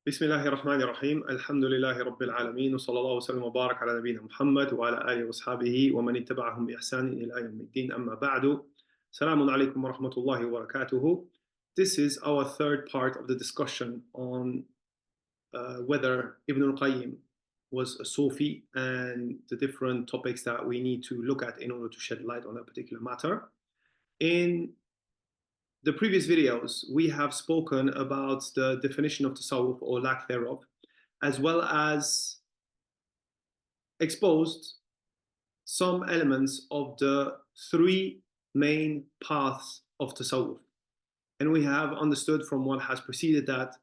بسم الله الرحمن الرحيم الحمد لله رب العالمين وصلى الله وسلم وبارك على نبينا محمد وعلى آله وأصحابه ومن اتبعهم بإحسان إلى يوم الدين أما بعد السلام عليكم ورحمة الله وبركاته. This is our third part of the discussion on whether Ibn al-Qayyim was a Soufi and the different topics that we need to look at in order to shed light on a particular matter. In the previous videos, we have spoken about the definition of tasawwuf or lack thereof, as well as exposed some elements of the three main paths of tasawwuf. And we have understood from what has preceded that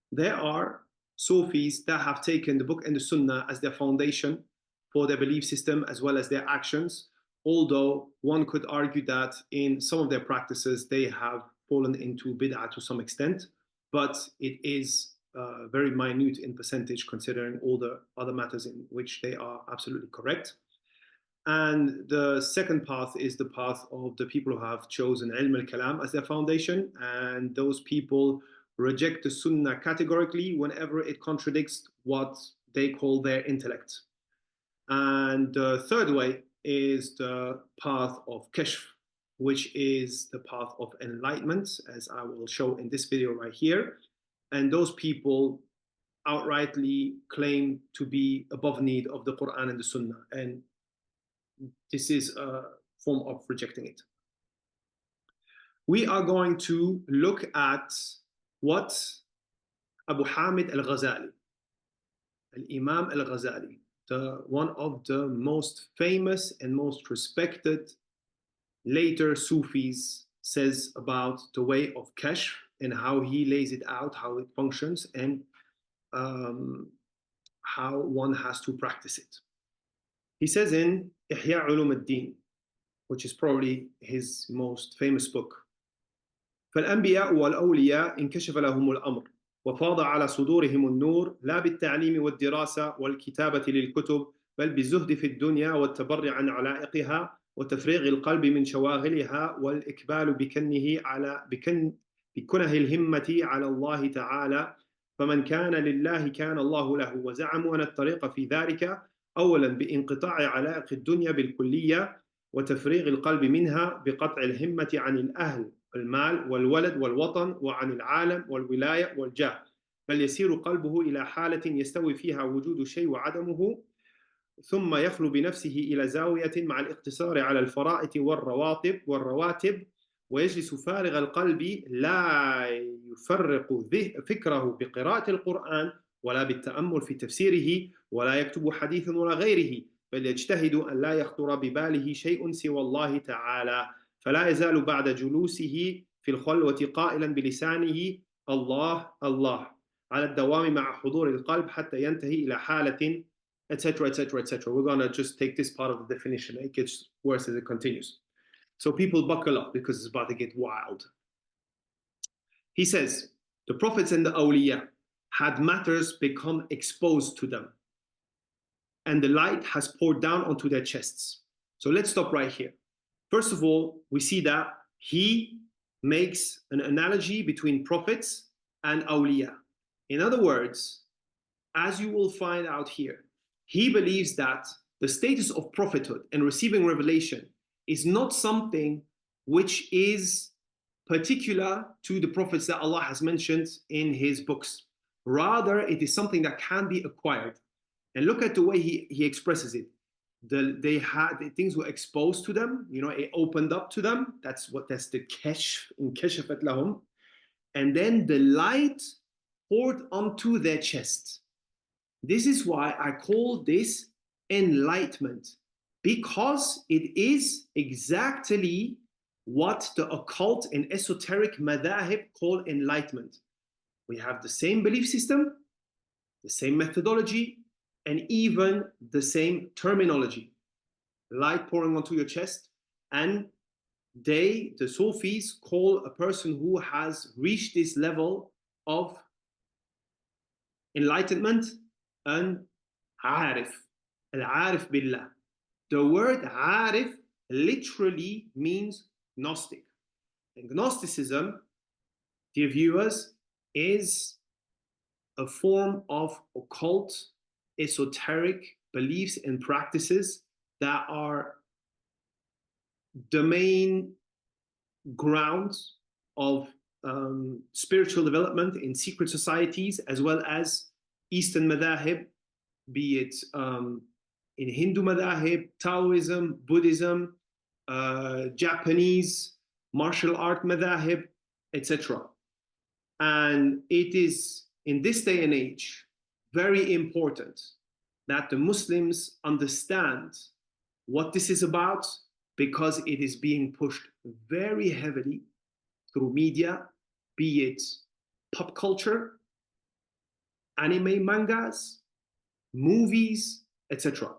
there are Soufis that have taken the book and the Sunnah as their foundation for their belief system as well as their actions, although one could argue that in some of their practices they have fallen into bid'ah to some extent, but it is very minute in percentage considering all the other matters in which they are absolutely correct. And the second path is the path of the people who have chosen ilm al-kalam as their foundation, and those people reject the sunnah categorically whenever it contradicts what they call their intellect. And the third way is the path of Kashf, which is the path of enlightenment, as I will show in this video right here. And those people outrightly claim to be above need of the Quran and the Sunnah. And this is a form of rejecting it. We are going to look at what Abu Hamid al-Ghazali, al-Imam al-Ghazali, one of the most famous and most respected later Soufis, says about the way of Kashf and how he lays it out, how it functions, and how one has to practice it. He says in Ihya Ulum al-Din, which is probably his most famous book, فالأنبياء والأولياء انكشف لهم الأمر وفاض على صدورهم النور لا بالتعليم والدراسة والكتابة للكتب بل بالزهد في الدنيا والتبرع عن علائقها وتفريغ القلب من شواغلها والإقبال بكنه الهمة على الله تعالى فمن كان لله كان الله له وزعموا أن الطريق في ذلك أولا بانقطاع علائق الدنيا بالكلية وتفريغ القلب منها بقطع الهمة عن الأهل المال والولد والوطن وعن العالم والولاية والجاه بل يسير قلبه إلى حالة يستوي فيها وجود شيء وعدمه ثم يخلو بنفسه إلى زاوية مع الاقتصار على الفرائض والرواتب ويجلس فارغ القلب لا يفرق فكره بقراءة القرآن ولا بالتأمل في تفسيره ولا يكتب حديث ولا غيره بل يجتهد أن لا يخطر بباله شيء سوى الله تعالى فلا يزال بعد جلوسه في الخلوة قائلا بلسانه الله الله على الدوام مع حضور القلب حتى ينتهي إلى حالة etc., etc., etc. We're going to just take this part of the definition. It gets worse as it continues. So people buckle up because it's about to get wild. He says, the prophets and the awliya had matters become exposed to them, and the light has poured down onto their chests. So let's stop right here. First of all, we see that he makes an analogy between prophets and awliya. In other words, as you will find out here, he believes that the status of prophethood and receiving revelation is not something which is particular to the prophets that Allah has mentioned in his books. Rather, it is something that can be acquired. And look at the way he expresses it. Things were exposed to them, it opened up to them. That's the kashf, in kashafat lahum. And then the light poured onto their chest. This is why I call this enlightenment, because it is exactly what the occult and esoteric madhahib call enlightenment. We have the same belief system, the same methodology, and even the same terminology. Light pouring onto your chest, and the Soufis, call a person who has reached this level of enlightenment an arif, al-arif billah. The word arif literally means Gnostic. And Gnosticism, dear viewers, is a form of occult, esoteric beliefs and practices that are the main grounds of spiritual development in secret societies, as well as Eastern madahib, be it in Hindu madahib, Taoism, Buddhism, Japanese martial art madahib, etc. And it is, in this day and age, very important that the Muslims understand what this is about, because it is being pushed very heavily through media, be it pop culture, anime mangas, movies, etc.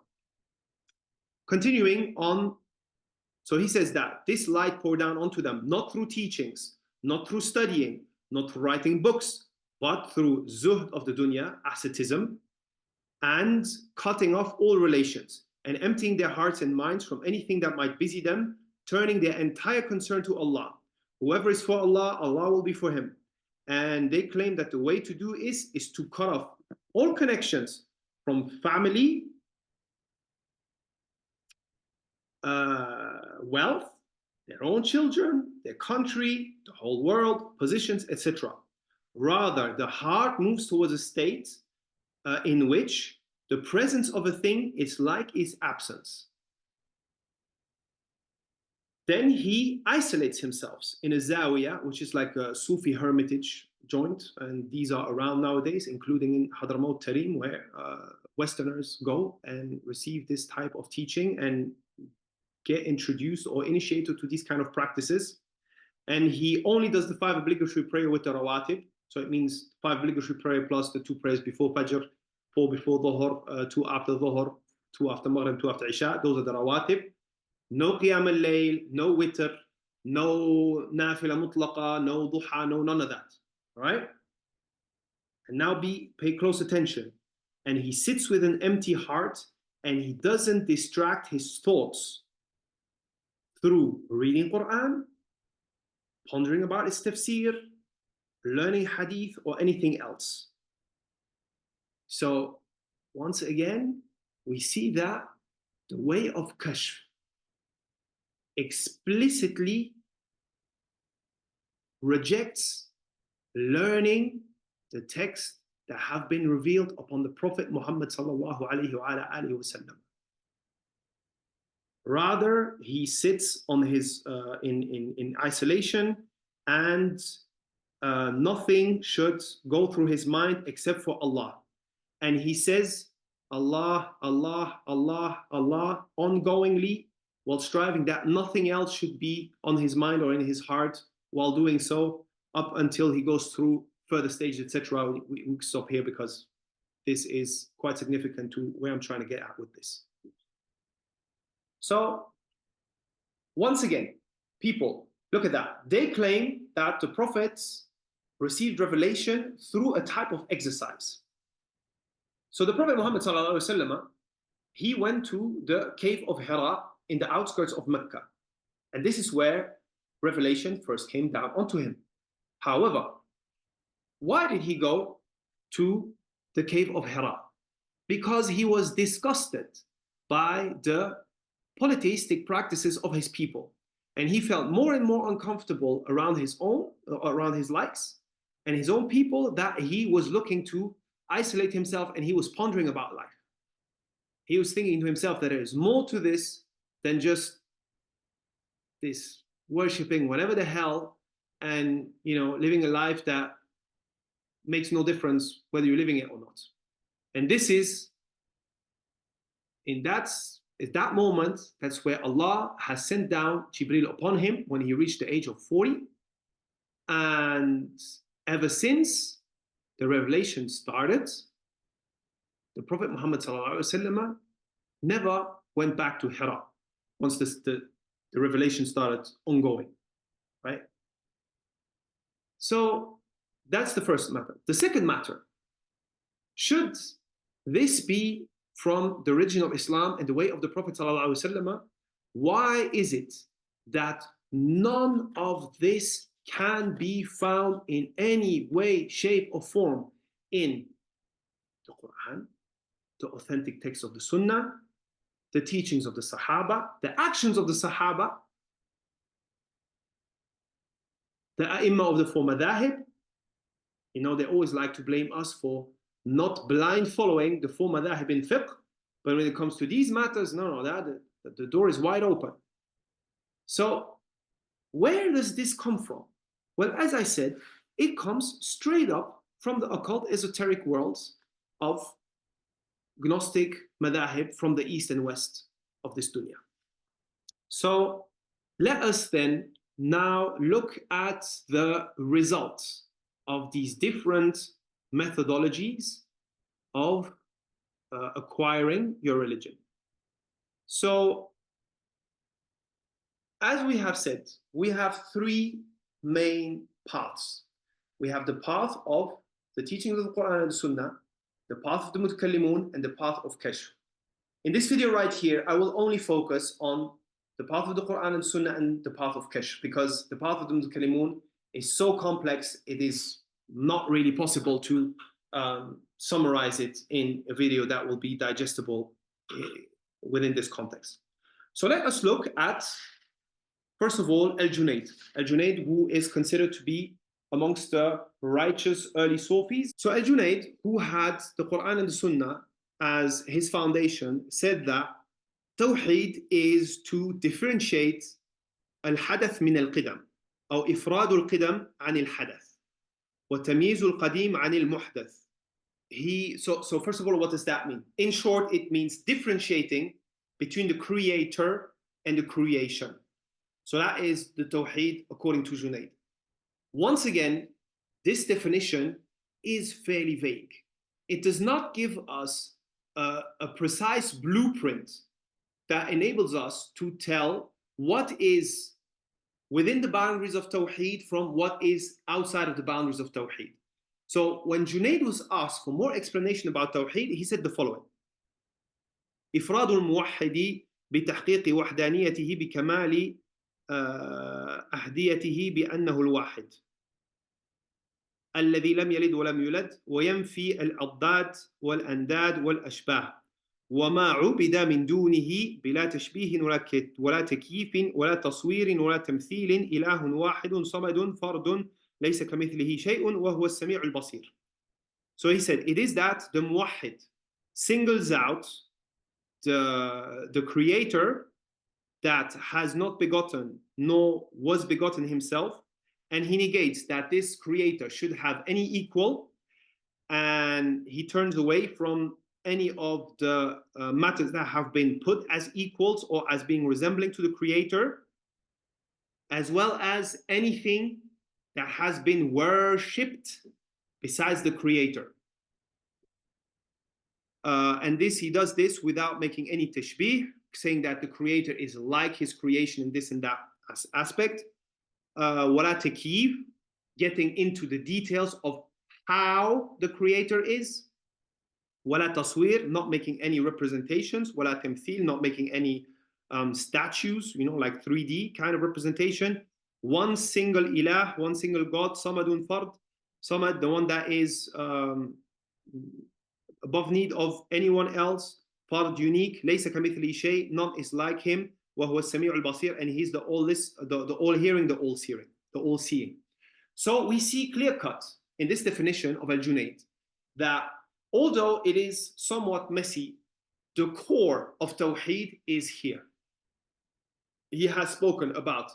Continuing on, so he says that this light poured down onto them, not through teachings, not through studying, not through writing books, but through zuhd of the dunya, asceticism, and cutting off all relations, and emptying their hearts and minds from anything that might busy them, turning their entire concern to Allah. Whoever is for Allah, Allah will be for him. And they claim that the way to do is to cut off all connections from family, wealth, their own children, their country, the whole world, positions, etc. Rather, the heart moves towards a state in which the presence of a thing is like its absence. Then he isolates himself in a zawiyah, which is like a Soufi hermitage joint, and these are around nowadays, including in Hadramaut Tarim, where Westerners go and receive this type of teaching and get introduced or initiated to these kind of practices. And he only does the 5 obligatory prayer with the rawatib, so it means 5 obligatory prayer plus the 2 prayers before Fajr, 4 before Dhuhr, 2 after Dhuhr, 2 after Maghrib, 2 after Isha. Those are the rawatib. No qiyam al-layl, no witr, no nafila mutlaqa, no duha, no none of that. All right? And now pay close attention. And he sits with an empty heart, and he doesn't distract his thoughts through reading Quran, pondering about its tafsir, learning hadith, or anything else. So once again, we see that the way of Kashf explicitly rejects learning the texts that have been revealed upon the Prophet Muhammad sallallahu alaihi wasallam. Rather, he sits on his in isolation, and nothing should go through his mind except for Allah. And he says Allah, Allah, Allah, Allah ongoingly, while striving that nothing else should be on his mind or in his heart while doing so, up until he goes through further stages, etc. We stop here because this is quite significant to where I'm trying to get at with this. So, once again, people, look at that. They claim that the prophets received revelation through a type of exercise. So the Prophet Muhammad sallallahu alaihi wasallam, he went to the cave of Hira in the outskirts of Mecca. And this is where revelation first came down onto him. However, why did he go to the cave of Hira? Because he was disgusted by the polytheistic practices of his people. And he felt more and more uncomfortable around his likes and his own people, that he was looking to isolate himself, and he was pondering about life. He was thinking to himself that there is more to this than just this worshipping whatever the hell, and living a life that makes no difference whether you're living it or not. And this is at that moment, that's where Allah has sent down Jibreel upon him when he reached the age of 40. And ever since the revelation started, the Prophet Muhammad ﷺ never went back to Hira once the revelation started ongoing, right? So that's the first matter. The second matter, should this be from the religion of Islam and the way of the Prophet ﷺ? Why is it that none of this can be found in any way, shape, or form in the Quran, the authentic text of the Sunnah, the teachings of the Sahaba, the actions of the Sahaba, the A'imma of the four madahib. You know, they always like to blame us for not blind following the four madahib in fiqh, but when it comes to these matters, no, the door is wide open. So where does this come from? Well, as I said, it comes straight up from the occult esoteric worlds of Gnostic madahib from the east and west of this dunya. So let us then now look at the results of these different methodologies of acquiring your religion. So, as we have said, we have three main paths. We have the path of the teachings of the Quran and the Sunnah, the path of the Mutakallimun, and the path of Kashf. In this video right here, I will only focus on the path of the Quran and Sunnah and the path of Kashf, because the path of the Mutakallimun is so complex, it is not really possible to summarize it in a video that will be digestible within this context. So let us look at, first of all, Al-Junayd. Al-Junayd, who is considered to be amongst the righteous early Soufis. So Al-Junayd, who had the Quran and the Sunnah as his foundation, said that Tawheed is to differentiate al-hadath min al-qidam, أو إفراد القدم عن الحدث وتمييز القديم عن المحدث. So first of all, what does that mean? In short, it means differentiating between the creator and the creation. So that is the Tawheed according to Junayd. Once again, this definition is fairly vague. It does not give us a precise blueprint that enables us to tell what is within the boundaries of Tawheed from what is outside of the boundaries of Tawheed. So when Junayd was asked for more explanation about Tawheed, he said the following: إفراد الموحد بتحقيق وحدانيته بكمال أحديته بأنه الواحد الذي لم يلد ولم يولد وينفي الأضداد والأنداد والأشباه وما عبد من دونه بلا تشبيه ولا تكييف ولا تصوير ولا تمثيل إله واحد صمد فرد ليس كمثله شيء وهو السميع البصير. So he said, it is that the muwahhid singles out the creator that has not begotten nor was begotten himself, and he negates that this creator should have any equal, and he turns away from any of the matters that have been put as equals or as being resembling to the creator, as well as anything that has been worshipped besides the creator. And he does this without making any tashbih, saying that the creator is like his creation in this and that aspect. Wala takyif, getting into the details of how the creator is. Wala taswir, not making any representations. Wala tamthil, not making any statues, like 3D kind of representation. One single ilah, one single God, samadun fard, samad, the one that is above need of anyone else, fard, unique, laysa kamithli shay, none is like him, wa huwa as-sami'u al-basir, and he's the all-hearing, the all-seeing. So we see clear-cut in this definition of Al-Junayd that although it is somewhat messy, the core of Tawheed is here. He has spoken about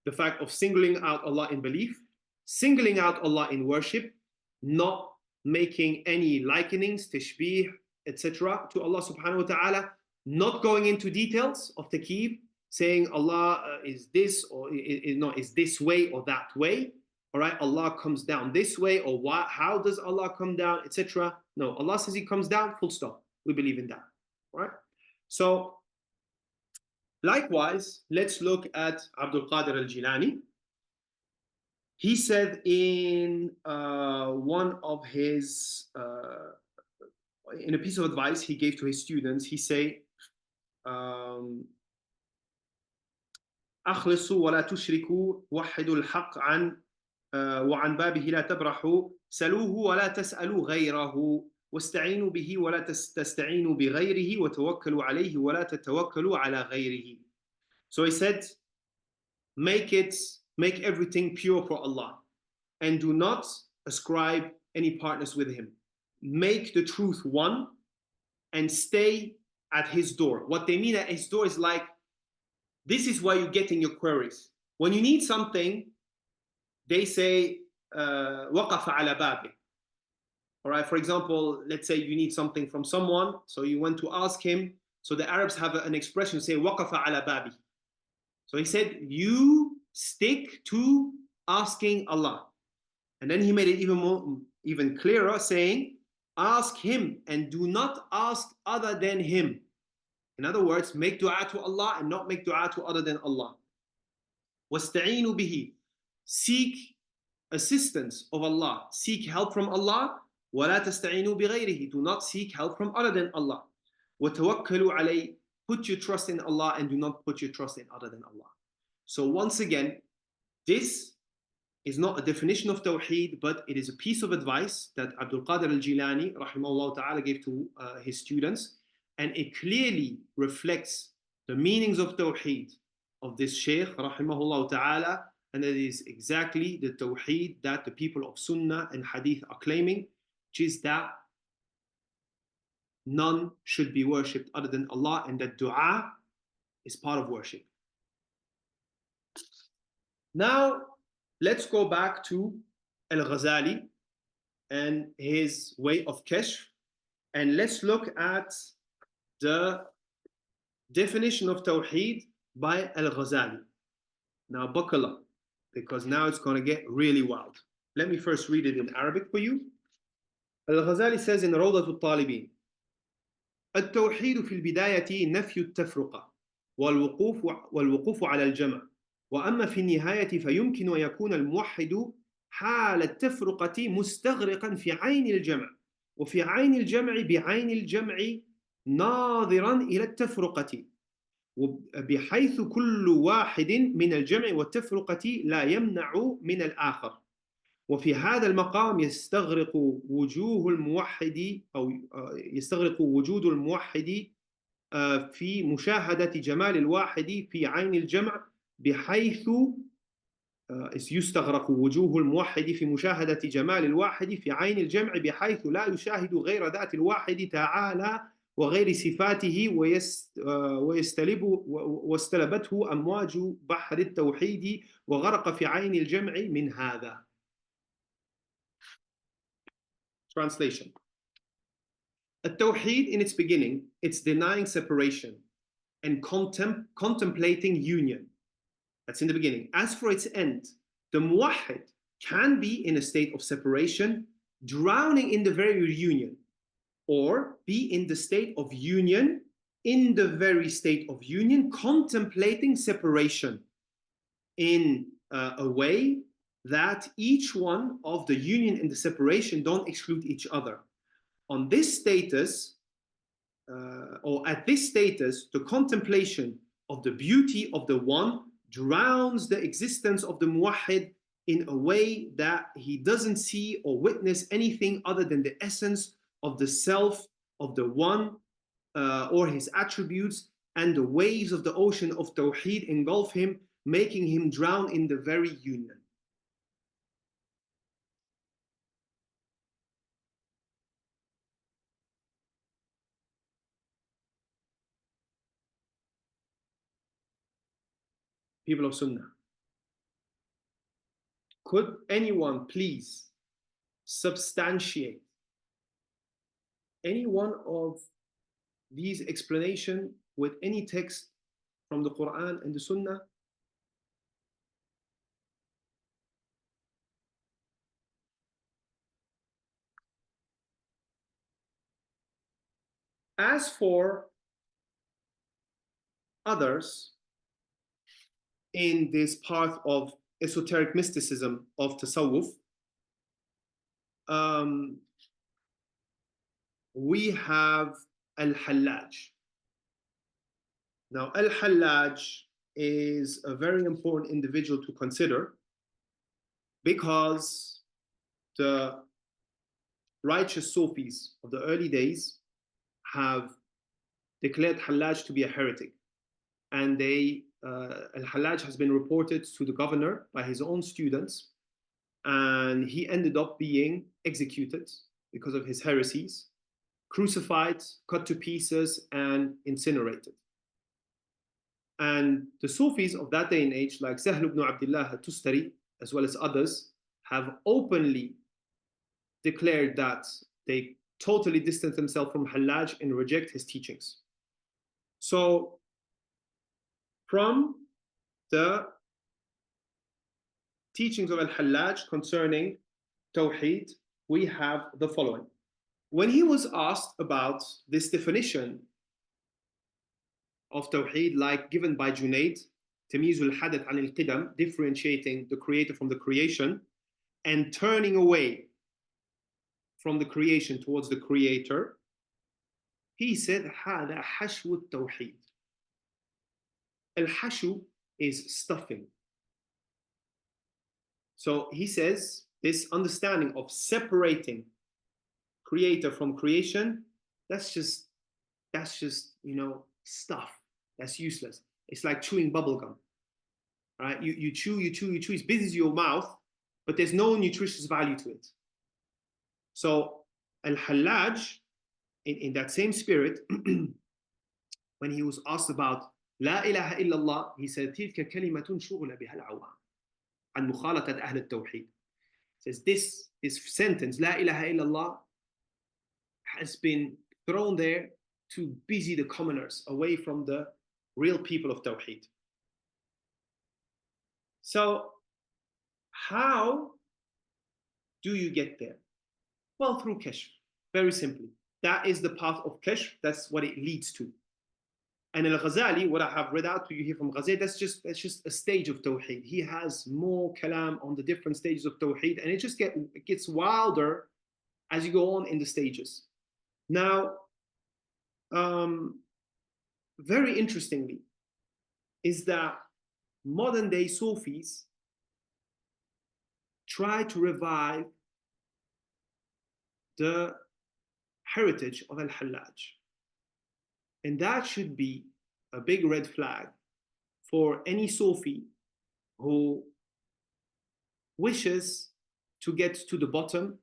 the fact of singling out Allah in belief, singling out Allah in worship, not making any likenings, tashbih, etc. to Allah subhanahu wa ta'ala, not going into details of takyif, saying Allah is this or is this way or that way. All right, Allah comes down this way, or what? How does Allah come down, etc. No, Allah says He comes down, full stop. We believe in that. All right. So, likewise, let's look at Abdul Qadir al-Jilani. He said in one of his, in a piece of advice he gave to his students, he said, أخلصوا ولا تشركوا وحدوا الحق عن وعن بابه لا تبرحوا سلوه ولا تسألوا غيره واستعينوا به ولا تستعينوا بغيره وتوكلوا عليه ولا تتوكلوا على غيره. So he said, make everything pure for Allah and do not ascribe any partners with him. Make the truth one and stay at his door. What they mean at his door is like, this is where you're getting your queries. When you need something, they say, وقف على بابه. All right, for example, let's say you need something from someone, so you went to ask him. So the Arabs have an expression, say, وقف على بابه. So he said, you stick to asking Allah. And then he made it even clearer, saying, ask him and do not ask other than him. In other words, make dua to Allah and not make dua to other than Allah. وَاسْتَعِينُوا بِهِ. Seek assistance of Allah. Seek help from Allah. وَلَا تَسْتَعِينُوا بِغَيْرِهِ. Do not seek help from other than Allah. وَتَوَكَّلُوا عَلَيْهِ. Put your trust in Allah and do not put your trust in other than Allah. So once again, this is not a definition of Tawheed, but it is a piece of advice that Abdul Qadir al-Jilani, rahimahullah ta'ala, gave to his students. And it clearly reflects the meanings of Tawheed of this Shaykh, rahimahullah ta'ala, and it is exactly the Tawheed that the people of Sunnah and Hadith are claiming, which is that none should be worshipped other than Allah, and that dua is part of worship. Now, let's go back to Al-Ghazali and his way of Kashf, and let's look at the definition of Tawheed by Al-Ghazali. Now, buckle up, because now it's going to get really wild. Let me first read it in Arabic for you. Al-Ghazali says in Rawdat al-Talibin, التوحيد في البداية نفي التفرقة والوقوف على الجمع وأما في النهاية فيمكن أن يكون الموحد حال التفرقة مستغرقا في عين الجمع وفي عين الجمع بعين الجمع ناظرا إلى التفرقة بحيث كل واحد من الجمع والتفرقة لا يمنع من الآخر وفي هذا المقام يستغرق وجود الموحد في مشاهدة جمال الواحد في عين الجمع بحيث يستغرق وجوه الموحد في مشاهدة جمال الواحد في عين الجمع بحيث لا يشاهد غير ذات الواحد تعالى وغير صفاته واستلبته أمواج بحر التوحيد وغرق في عين الجمع من هذا. Translation. At-Tawheed in its beginning, it's denying separation and contemplating union. That's in the beginning. As for its end, the muwahhid can be in a state of separation, drowning in the very union, or be in the state of union, in the very state of union, contemplating separation in a way that each one of the union and the separation don't exclude each other. On this status, or at this status, the contemplation of the beauty of the one drowns the existence of the muwahhid in a way that he doesn't see or witness anything other than the essence of the self of the one or his attributes, and the waves of the ocean of Tawheed engulf him, making him drown in the very union. People of Sunnah, could anyone please substantiate any one of these explanations with any text from the Quran and the Sunnah? As for others in this path of esoteric mysticism of Tasawwuf, we have Al-Hallaj. Now, Al-Hallaj is a very important individual to consider because the righteous Soufis of the early days have declared Hallaj to be a heretic. And Al-Hallaj has been reported to the governor by his own students, and he ended up being executed because of his heresies, crucified, cut to pieces, and incinerated. And the Sufis of that day and age, like Sahl ibn Abdullah al-Tustari, as well as others, have openly declared that they totally distance themselves from Hallaj and reject his teachings. So, from the teachings of Al-Hallaj concerning Tawheed, we have the following. When he was asked about this definition of Tawheed, like given by Junaid, Tamyizul Hadath an al-Qidam, differentiating the creator from the creation, and turning away from the creation towards the creator, he said, هذا حشو التوحيد. Al-Hashu is stuffing. So he says this understanding of separating creator from creation, that's just stuff. That's useless. It's like chewing bubble gum. Right? You chew, it busies your mouth, but there's no nutritious value to it. So Al-Hallaj, in that same spirit, when he was asked about La ilaha illallah, he said, تلك كلمة شغل بها العوام عن مخالطة أهل التوحيد. Says this sentence, La ilaha illallah, has been thrown there to busy the commoners away from the real people of Tawheed. So, how do you get there? Well, through Kashf, very simply. That is the path of Kashf, that's what it leads to. And Al-Ghazali, what I have read out to you here from Ghazali, that's just a stage of Tawheed. He has more kalam on the different stages of Tawheed, and it gets wilder as you go on in the stages. Now, very interestingly, is that modern day Soufis try to revive the heritage of Al-Hallaj. And that should be a big red flag for any Soufi who wishes to get to the bottom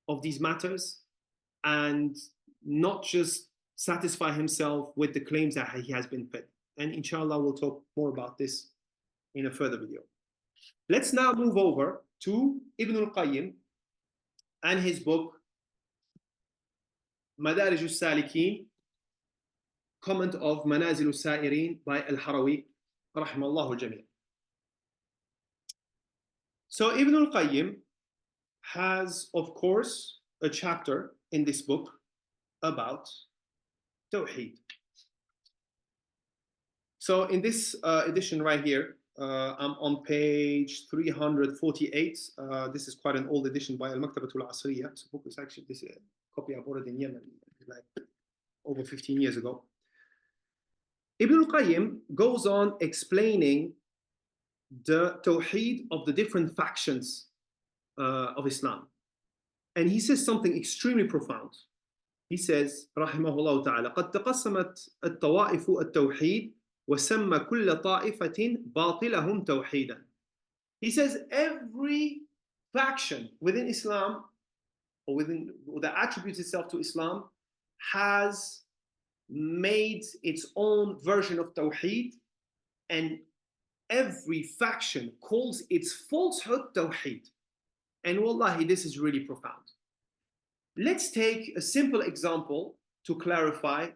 of these matters and not just satisfy himself with the claims that he has been fed. And inshallah, we'll talk more about this in a further video. Let's now move over to Ibn al-Qayyim and his book, Madarij al-Salikin, comment of Manazil al-Sa'irin by Al-Harawi, rahimallahu al-Jami'. So Ibn al-Qayyim has, of course, a chapter in this book about Tawheed. So in this edition right here, I'm on page 348. This is quite an old edition by Al-Maktabatul Asriya. This book is actually, this copy I bought it in Yemen, like over 15 years ago. Ibn al-Qayyim goes on explaining the Tawheed of the different factions of Islam. And he says something extremely profound. He says, rahimahullah ta'ala, قد تقسمت الطوائف التوحيد وسمى كل طائفة باطلهم توحيدا. He says every faction within Islam, or that attributes itself to Islam, has made its own version of Tawheed, and every faction calls its falsehood Tawheed. And wallahi, this is really profound. Let's take a simple example to clarify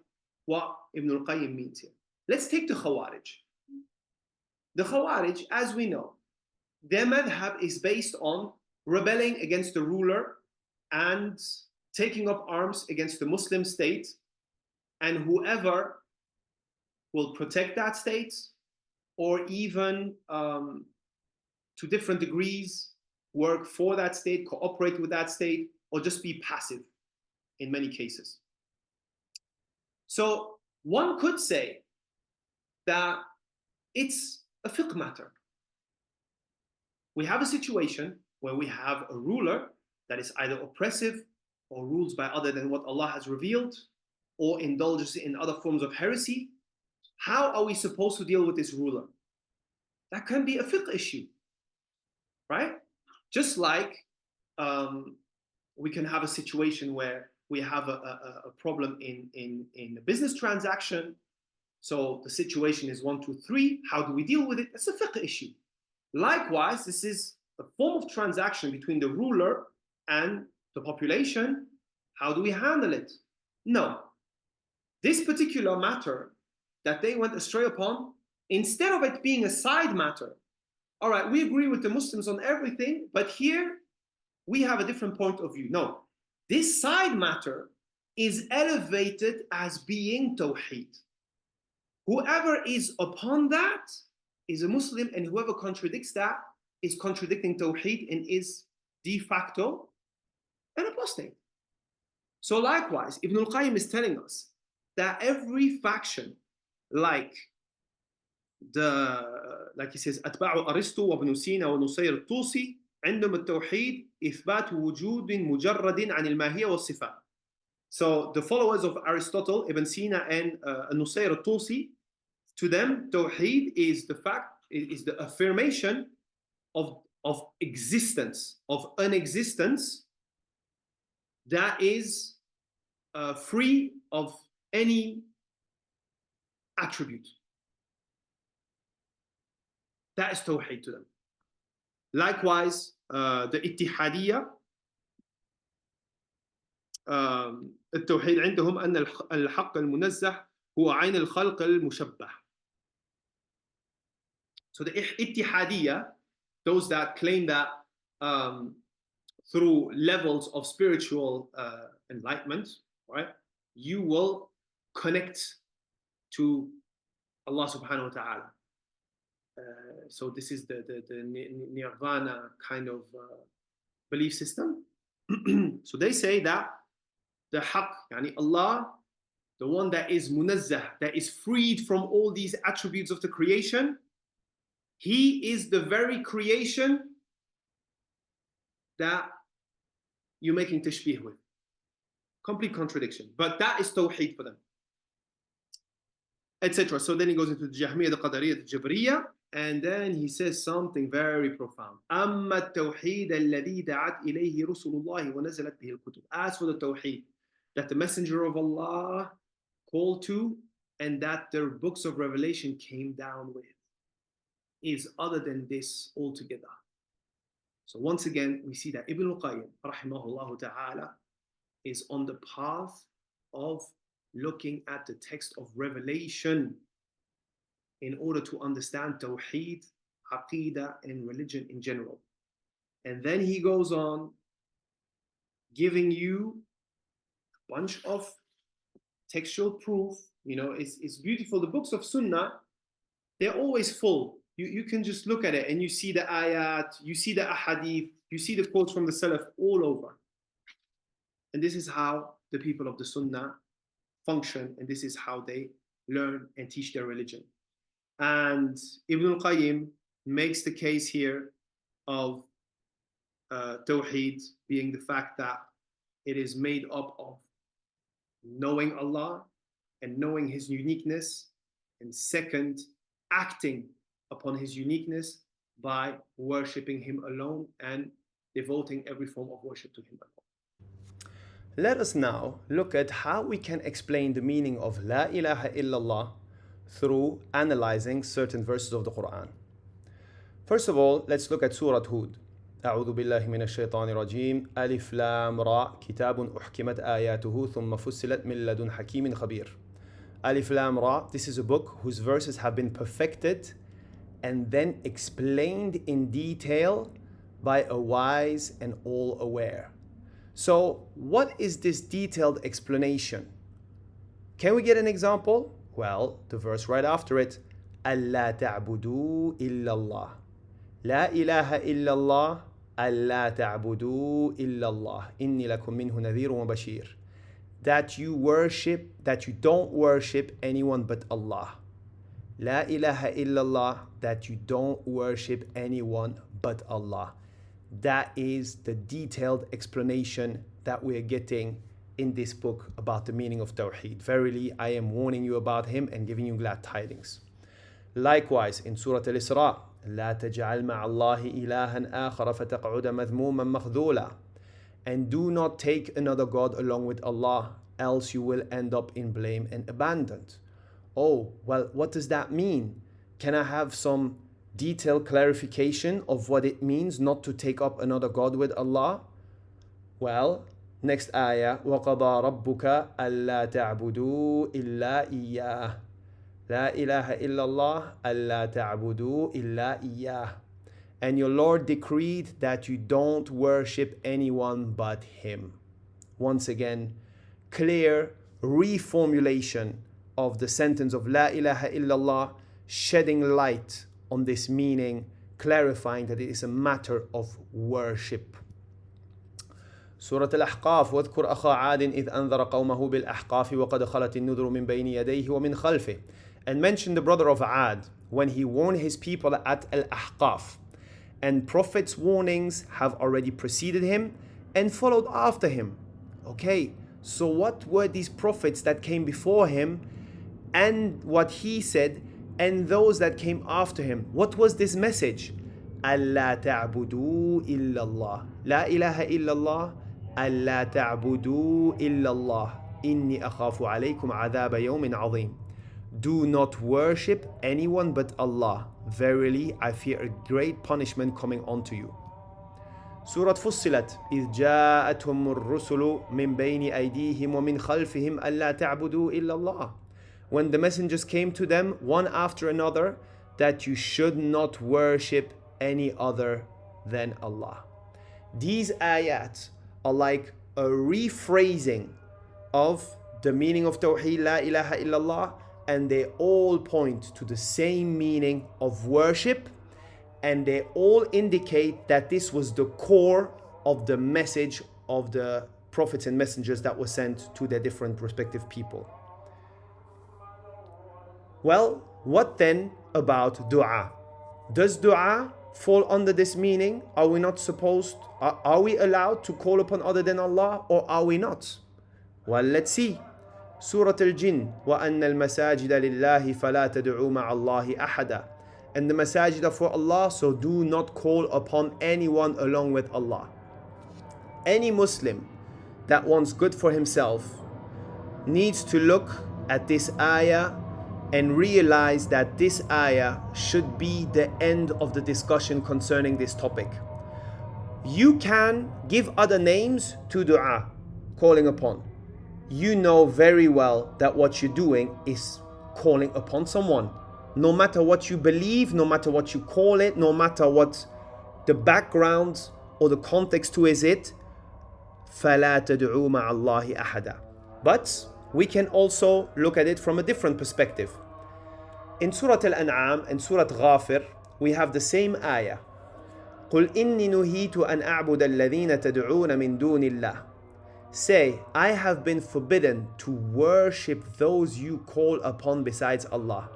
what Ibn al-Qayyim means here. Let's take the Khawarij. The Khawarij, as we know, their madhab is based on rebelling against the ruler and taking up arms against the Muslim state, and whoever will protect that state, or even to different degrees work for that state, cooperate with that state, or just be passive in many cases. So one could say that it's a fiqh matter. We have a situation where we have a ruler that is either oppressive or rules by other than what Allah has revealed, or indulges in other forms of heresy, how are we supposed to deal with this ruler? That can be a fiqh issue, right? Just like we can have a situation where we have a problem in a business transaction. So the situation is 1, 2, 3. How do we deal with it? It's a fiqh issue. Likewise, this is a form of transaction between the ruler and the population. How do we handle it? No. This particular matter that they went astray upon, instead of it being a side matter, all right, we agree with the Muslims on everything, but here we have a different point of view. No, this side matter is elevated as being Tawheed. Whoever is upon that is a Muslim, and whoever contradicts that is contradicting Tawheed and is de facto an apostate. So likewise, Ibn al-Qayyim is telling us that every faction, like he says, أتباع أرسطو وابن سينا ونصير الطوسي عندهم التوحيد إثبات وجود مجرد عن الماهية والصفات. So the followers of Aristotle, Ibn Sina, and Nusayr al-Tusi, to them, Tawheed is the affirmation of existence, of unexistence, that is free of any attribute. That is Tawheed to them. Likewise, the Ittihadiyya, التوحيد عندهم أن الحق المنزه هو عين الخلق المشبه. So the Ittihadiyya, those that claim that through levels of spiritual enlightenment, right, you will connect to Allah subhanahu wa ta'ala. So this is the nirvana kind of belief system. So they say that the haqq, yani Allah, the one that is munazzah, that is freed from all these attributes of the creation, he is the very creation that you're making tashbih with. Complete contradiction. But that is tawheed for them. Etc. So then he goes into the Jahmiyyah, the Qadariyah, the Jabriyah, and then he says something very profound. أما التوحيد الذي دعت إليه رسول الله ونزلت به الكتب. As for the tawheed that the messenger of Allah called to and that the books of revelation came down with, is other than this altogether. So once again, we see that Ibn al-Qayyim, rahimahullah ta'ala, is on the path of looking at the text of revelation in order to understand Tawheed, Aqidah, and religion in general. And then he goes on giving you a bunch of textual proof. You know, it's beautiful. The books of Sunnah, they're always full. You can just look at it and you see the ayat, you see the ahadith, you see the quotes from the Salaf all over. And this is how the people of the Sunnah function, and this is how they learn and teach their religion. And Ibn al-Qayyim makes the case here of Tawheed being the fact that it is made up of knowing Allah and knowing His uniqueness, and second, acting upon His uniqueness by worshipping Him alone and devoting every form of worship to Him alone. Let us now look at how we can explain the meaning of La ilaha illallah through analyzing certain verses of the Quran. First of all, let's look at Surah Hud. أعوذ بالله من الشيطان الرجيم ألف لام را كتاب أحكمت آياته ثم فصلت من لدن حكيم خبير. Alif Lam Ra, this is a book whose verses have been perfected and then explained in detail by a wise and all-aware. So what is this detailed explanation? Can we get an example? Well, the verse right after it, أَلَّا تَعْبُدُوا إِلَّا اللَّهِ لَا إِلَهَ إِلَّا اللَّهِ أَلَّا تَعْبُدُوا إِلَّا اللَّهِ إِنِّي لَكُمْ مِنْهُ نَذِيرٌ وَبَشِيرٌ. That you don't worship anyone but Allah. La ilaha illallah, that you don't worship anyone but Allah. That is the detailed explanation that we are getting in this book about the meaning of Tawheed. Verily, I am warning you about him and giving you glad tidings. Likewise, in Surah Al-Isra, لا تجعل مع الله إلها آخر فتقعد مذموما مخذولا. And do not take another God along with Allah, else you will end up in blame and abandoned. Oh, well, what does that mean? Can I have some detailed clarification of what it means not to take up another God with Allah? Well, next ayah, وَقَضَى رَبُّكَ أَلَّا تَعْبُدُوا إِلَّا إِيَّاهُ لا إله إلا الله ألا تعبدوا إلا إياه. And your Lord decreed that you don't worship anyone but him. Once again, clear reformulation of the sentence of La ilaha illallah, shedding light on this meaning, clarifying that it is a matter of worship. سورة الأحقاف واذكر أخا عاد إذ أنذر قومه بالأحقاف وقد خلت النذر من بين يديه ومن خلفه. And mention the brother of Ad when he warned his people at Al-Ahqaf. And Prophet's warnings have already preceded him and followed after him. Okay, so what were these prophets that came before him and what he said and those that came after him? What was this message? أَلَّا تَعْبُدُوا إِلَّا اللَّهِ لا إله إلا الله أَلَّا تَعْبُدُوا إِلَّا اللَّهِ إِنِّي أَخَافُ عَلَيْكُمْ عَذَابَ يَوْمٍ عَظِيمٍ. Do not worship anyone but Allah. Verily, I fear a great punishment coming onto you. Surah Fussilat إِذْ جَاءَتْهُمُ الرُّسُلُ مِنْ بَيْنِ أَيْدِيهِمْ وَمِنْ خَلْفِهِمْ أَلَّا تَعْبُدُوا إِلَّا اللَّهِ. When the messengers came to them one after another, that you should not worship any other than Allah. These ayat are like a rephrasing of the meaning of Tawheed, La ilaha illallah, and they all point to the same meaning of worship, and they all indicate that this was the core of the message of the prophets and messengers that were sent to their different respective people. Well, what then about dua? Does dua fall under this meaning? Are we not supposed, are we allowed to call upon other than Allah, or are we not? Well, let's see. Surah Al-Jinn, وَأَنَّ الْمَسَاجِدَ لِلَّهِ فَلَا تَدْعُوا مَعَ اللَّهِ أَحَدًا. And the masajid are for Allah, so do not call upon anyone along with Allah. Any Muslim that wants good for himself needs to look at this ayah and realize that this ayah should be the end of the discussion concerning this topic. You can give other names to dua, calling upon. You know very well that what you're doing is calling upon someone. No matter what you believe, no matter what you call it, no matter what the background or the context to is it, فَلَا تَدْعُوا مَعَ اللَّهِ أَحَدًا. But we can also look at it from a different perspective. In Surah Al-An'am and Surah Ghafir, we have the same ayah. قُلْ إِنِّي نُهِيتُ أَنْ أَعْبُدَ الَّذِينَ تَدْعُونَ مِن دُونِ اللَّهِ. Say, I have been forbidden to worship those you call upon besides Allah.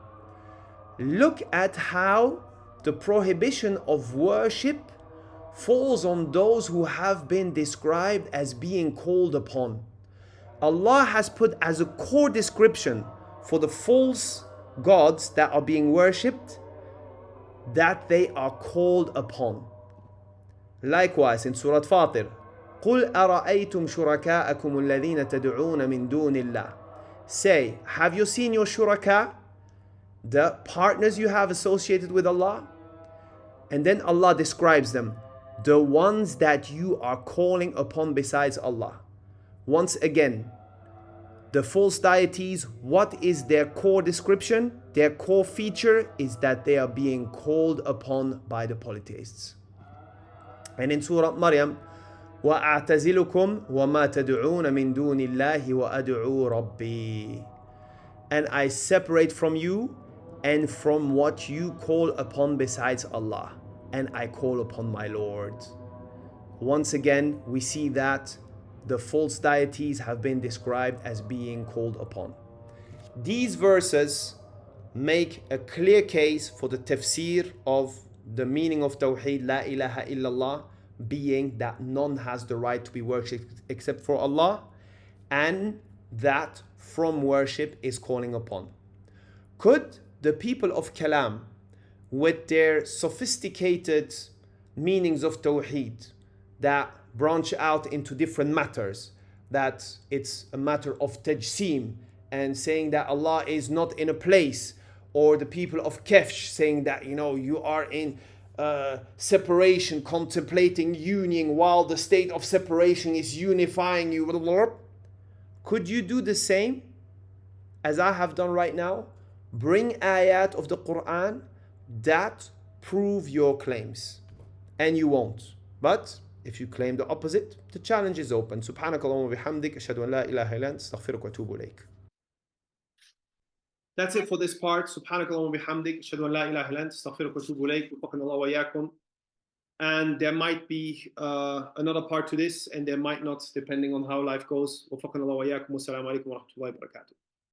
Look at how the prohibition of worship falls on those who have been described as being called upon. Allah has put as a core description for the false gods that are being worshipped that they are called upon. Likewise in Surah Fatir, قُلْ أَرَأَيْتُمْ شُرَكَاءَكُمُ الَّذِينَ تَدْعُونَ مِن دُونِ اللَّهِ. Say, have you seen your shuraka, the partners you have associated with Allah? And then Allah describes them, the ones that you are calling upon besides Allah. Once again, the false deities, what is their core description? Their core feature is that they are being called upon by the polytheists. And in Surah Maryam, وَأَعْتَزِلُكُمْ وَمَا تَدْعُونَ مِن دُونِ اللَّهِ وَأَدْعُوا رَبِّي. And I separate from you and from what you call upon besides Allah, and I call upon my Lord. Once again, we see that the false deities have been described as being called upon. These verses make a clear case for the tafsir of the meaning of Tawheed, La ilaha illallah, being that none has the right to be worshipped except for Allah, and that from worship is calling upon. Could the people of Kalam, with their sophisticated meanings of Tawheed that branch out into different matters, that it's a matter of tajseem and saying that Allah is not in a place, or the people of Kashf saying that, you are in separation, contemplating union while the state of separation is unifying you with the Lord. Could you do the same as I have done right now? Bring ayat of the Quran that prove your claims, and you won't. But if you claim the opposite, the challenge is open. Subhanakallahumma wa bihamdik, ashhadu an la ilaha illa ant, astaghfiruka wa atubu ilayk. That's it for this part. Subhanakallahumma wa bihamdik, ashhadu an la ilaha illa ant, astaghfiruka wa atubu ilayk. Wafaqana Allah wa iyyakum. And there might be another part to this, and there might not, depending on how life goes. Wafaqana Allah wa iyyakum. Wassalamu alaikum wa rahmatullahi wa barakatuh.